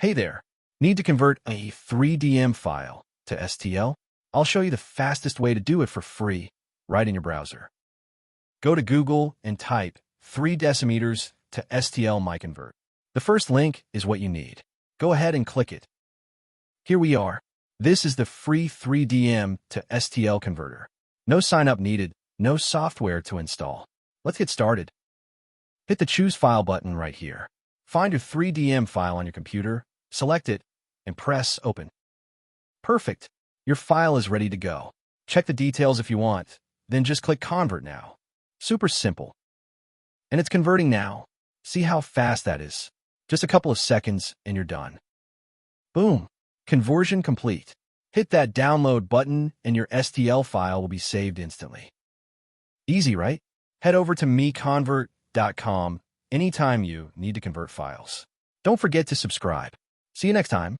Hey there. Need to convert a 3DM file to STL? I'll show you the fastest way to do it for free, right in your browser. Go to Google and type 3 decimeters to STL MiConvert. The first link is what you need. Go ahead and click it. Here we are. This is the free 3DM to STL converter. No sign-up needed, no software to install. Let's get started. Hit the Choose File button right here. Find your 3DM file on your computer, select it, and press Open. Perfect. Your file is ready to go. Check the details if you want, then just click Convert Now. Super simple. And it's converting now. See how fast that is. Just a couple of seconds and you're done. Boom. Conversion complete. Hit that download button and your STL file will be saved instantly. Easy, right? Head over to MiConvert.com anytime you need to convert files. Don't forget to subscribe. See you next time.